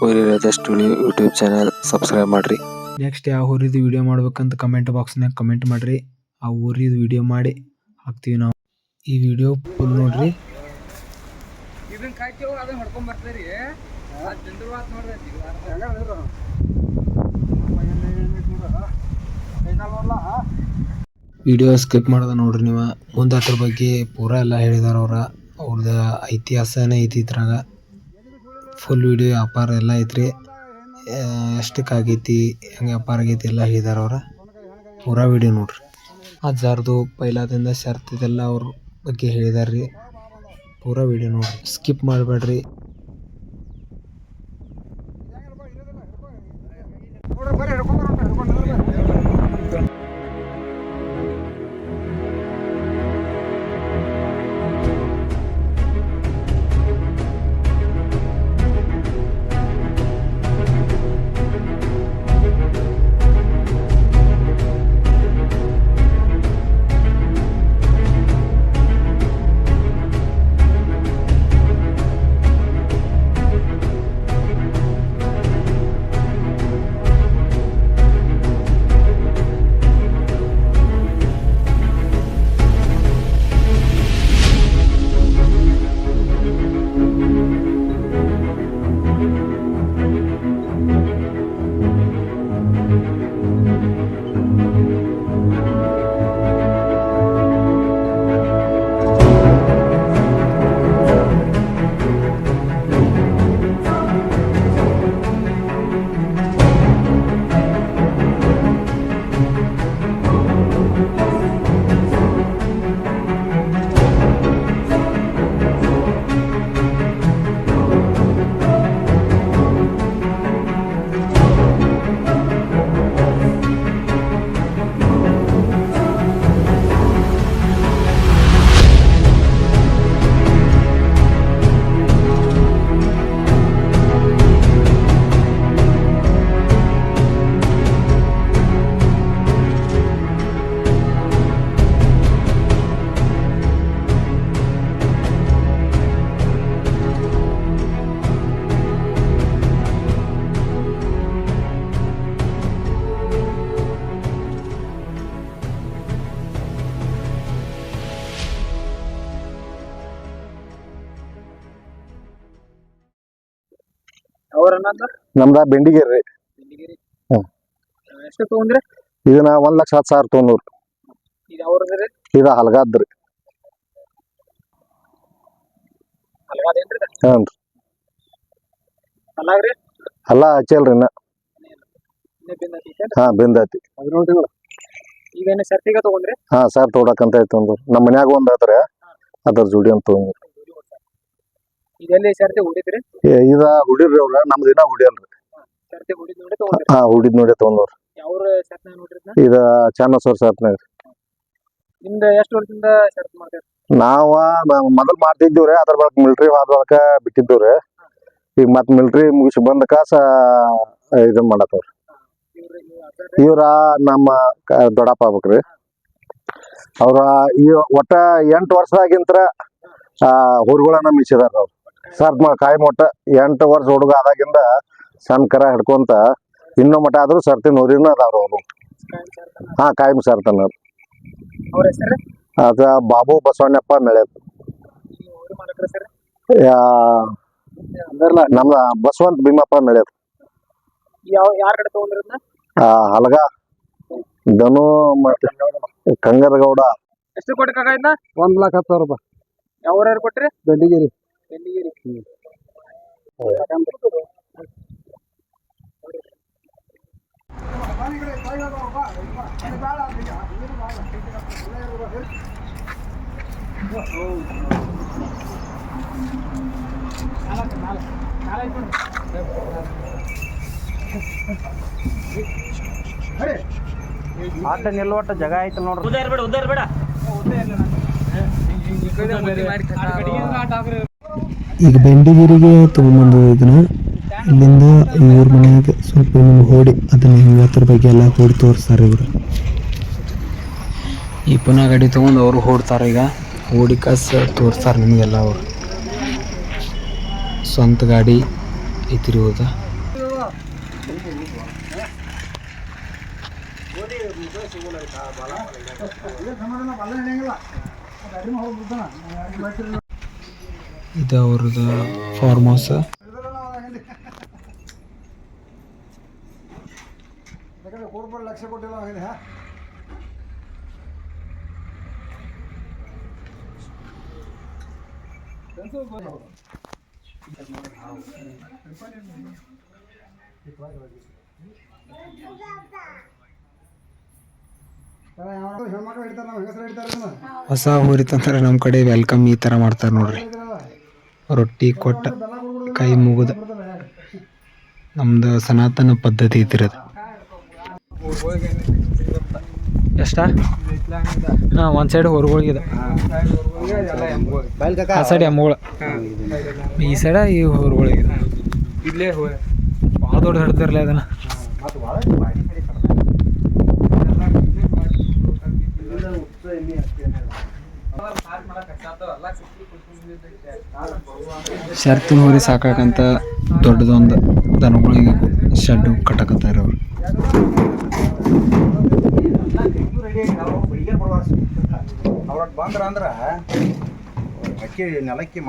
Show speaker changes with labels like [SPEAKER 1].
[SPEAKER 1] ಊರಿ ರಾಜ studio YouTube channel subscribe ಮಾಡ್ರಿ.
[SPEAKER 2] Next ಯಾವ ಊರಿದು ವಿಡಿಯೋ ಮಾಡ್ಬೇಕಂತ ಕಮೆಂಟ್ ಬಾಕ್ಸ್ನಾಗ ಕಮೆಂಟ್ ಮಾಡ್ರಿ. ಆ ಊರಿದು ವಿಡಿಯೋ ಮಾಡಿ ಹಾಕ್ತೀವಿ ನಾವು. ಈ ವಿಡಿಯೋ ಫುಲ್ ನೋಡ್ರಿ. ವಿಡಿಯೋ ಸ್ಕಿಪ್ ಮಾಡೋದ ನೋಡ್ರಿ ನೀವು. ಮುಂದೆ ಅದ್ರ ಬಗ್ಗೆ ಪೂರಾ ಎಲ್ಲ ಹೇಳಿದಾರ ಅವ್ರದ್ದು ಇತಿಹಾಸನೇ ಐತಿ ಇದ್ರಾಗ. ಫುಲ್ ವಿಡಿಯೋ ವ್ಯಾಪಾರ ಎಲ್ಲ ಐತ್ರಿ. ಎಷ್ಟಕ್ಕಾಗೈತಿ, ಹೆಂಗೆ ವ್ಯಾಪಾರ ಆಗೈತಿ ಎಲ್ಲ ಹೇಳಿದಾರ ಪೂರಾ ವಿಡಿಯೋ ನೋಡ್ರಿ. ಅಜ್ಜಾರ್ದು ಪೈಲಾದಿಂದ ಶರ್ತಿದೆಲ್ಲ ಅವ್ರ ಬಗ್ಗೆ ಹೇಳಿದಾರ್ರಿ. ಪೂರಾ ವಿಡಿಯೋ ನೋಡ್ರಿ, ಸ್ಕಿಪ್ ಮಾಡಬೇಡ್ರಿ.
[SPEAKER 3] ನಮ್ದ ಬೆಂಡಿಗೇರಿ.
[SPEAKER 2] ಎಷ್ಟು ತಗೊಂಡ್ರಿ?
[SPEAKER 3] ಇದನ್ನ 1,10,000 ತೊಗೊಂಡ್ರಿ. ಇದ ಹಲಗಾದ್ರಿ. ಹಲ್ಲ ಹಚ್ಚಲ್ರಿ ಇನ್ನ. ಹಾ ಬೆಂದೈತಿ. ಹಾ ಸರ್ ತೋಡಕಂತ ತೊಗೊಂಡ್ರಿ. ನಮ್ಮ ಮನ್ಯಾಗ ಒಂದ್ ಐತ್ರಿ, ಅದ್ರ ಜೋಡಿ ಅಂತ ತೊಗೊಂಡ್ರಿ. ಇದ ಹುಡಿರ್ರಿ ಅವ್ರ, ನಮ್ದು ಇನ್ನ ಹುಡಿಯಲ್ರಿ. ಹಾ ಹುಡಿದ್ ನೋಡಿ ತೊಗೊಂಡ್ರಿ. ಇದ ಚಾನಸೂರ್ ಸರ್ತ್ನಾಗ. ನಾವ ಮೊದಲ್ ಮಾಡ್ತಿದ್ದೀವ್ರಿ, ಅದ್ರ ಬಳಕ ಮಿಲ್ಟ್ರಿ ಹೋದ ಬಳಕ ಬಿಟ್ಟಿದ್ದೀವ್ರಿ. ಈಗ ಮತ್ ಮಿಲ್ಟ್ರಿ ಮುಗಿಸಿ ಬಂದ ಕಾಸ ಇದನ್ ಮಾಡತ್ತವ್ರಿ. ಇವ್ರ ನಮ್ಮ ದೊಡ್ಡಪ್ಪ ಆಗ್ಬೇಕ್ರಿ. ಅವ್ರ ಈ ಒಟ್ಟ 8 ವರ್ಷದಾಗಿಂತ್ರ ಹುರುಗಳನ್ನ ಮಿಸಿದಾರ ಅವ್ರು. ಸರ್ತ್ ಕಾಯಿ ಮೊಟ್ಟ 8 ವರ್ಷ ಹುಡುಗ ಆದಾಗಿಂದ ಸಣ್ಣ ಕರ ಹಿಡ್ಕೊಂತ ಇನ್ನೂ ಮಠ ಆದ್ರೂ ಸರ್ತಿನ ಊರಿನ ಅದಾವ್ರ ಅವ್ರು. ಹಾ ಕಾಯಂ ಸರ್ತಾನ. ಅದ ಬಾಬು ಬಸವಣ್ಣಪ್ಪ ಮೆಳೆತ್. ನಮ್ದ ಬಸವಂತ ಭೀಮಪ್ಪ ಮೆಳೆತ್. ಹಲಗ ಧನು ಮತ್ತೆ ಕಂಗರಗೌಡ.
[SPEAKER 2] ಎಷ್ಟು ಕೊಟ್ಟಿ ಕಾಕ ಇದನ್ನ?
[SPEAKER 3] 1,10,000 ರೂಪಾಯಿ.
[SPEAKER 2] ಯಾವ ಕೊಟ್ರಿ?
[SPEAKER 3] ಬೆಂಡಿಗೇರಿ.
[SPEAKER 4] ಆಟ ನಿಲ್ಲುವಟ್ಟ ಜಾಗ ಐತೆ ನೋಡ್ರಿ.
[SPEAKER 2] ಈಗ ಬೆಂಡಿಗಿರಿಗೆ ತಗೊಂಡ್ಬಂದು ಇದನ್ನ ಇಲ್ಲಿಂದ ಇವ್ರ ಮನೆಯಾಗ ಸ್ವಲ್ಪ ಹೋಡಿ ಅದನ್ನ ಅದ್ರ ಬಗ್ಗೆ ಎಲ್ಲ ಹೋಡಿ ತೋರಿಸ್ತಾರೆ ಇವರು. ಈ ಪುನಃ ಗಾಡಿ ತೊಗೊಂಡು ಅವರು ಹೊಡ್ತಾರೆ. ಈಗ ಓಡಿ ಕಾಸ ತೋರಿಸ್ತಾರೆ ನಿಮಗೆಲ್ಲ. ಅವರು ಸ್ವಂತ ಗಾಡಿ ಐತಿರೋದ. ಇದು ಅವ್ರದ್ದು ಫಾರ್ಮ್ ಹೌಸ್.
[SPEAKER 3] ಲಕ್ಷ ಕೊಟ್ಟಿಲ್ಲ.
[SPEAKER 2] ಹೊಸ ಹೋರಿ ತಂದ್ರೆ ನಮ್ಮ ಕಡೆ ವೆಲ್ಕಮ್ ಈ ಥರ ಮಾಡ್ತಾರೆ ನೋಡ್ರಿ. ರೊಟ್ಟಿ ಕೊಟ್ಟ ಕೈ ಮುಗಿದ ನಮ್ದು ಸನಾತನ ಪದ್ಧತಿ ಐತಿರೋದು. ಎಷ್ಟ? ಹಾಂ, ಒಂದು ಸೈಡ್ ಹೊರಗೋಗಿದೆ, ಆ ಸೈಡ್ ಎಮ್ಮಗಳು, ಈ ಸೈಡ ಈ ಹೊರಗೋಗಿದೆ. ಇಲ್ಲೇ ಭಾಳ ದೊಡ್ಡ ಹಿಡ್ದಿರಲ್ಲ ಅದನ್ನು. ಶರ್ತಿನ ಹೋರಿ ಸಾಕಾಕಂತ ದೊಡ್ಡದೊಂದು ದನಗಳಿಗೆ ಶೆಡ್ ಕಟ್ಟಕತ್ತಾರ ಅವ್ರು.
[SPEAKER 4] ಅವ್ರ ಬಂದ್ರ ಅಂದ್ರ ಅಕ್ಕಿ ನೆಲಕ್ಕಿ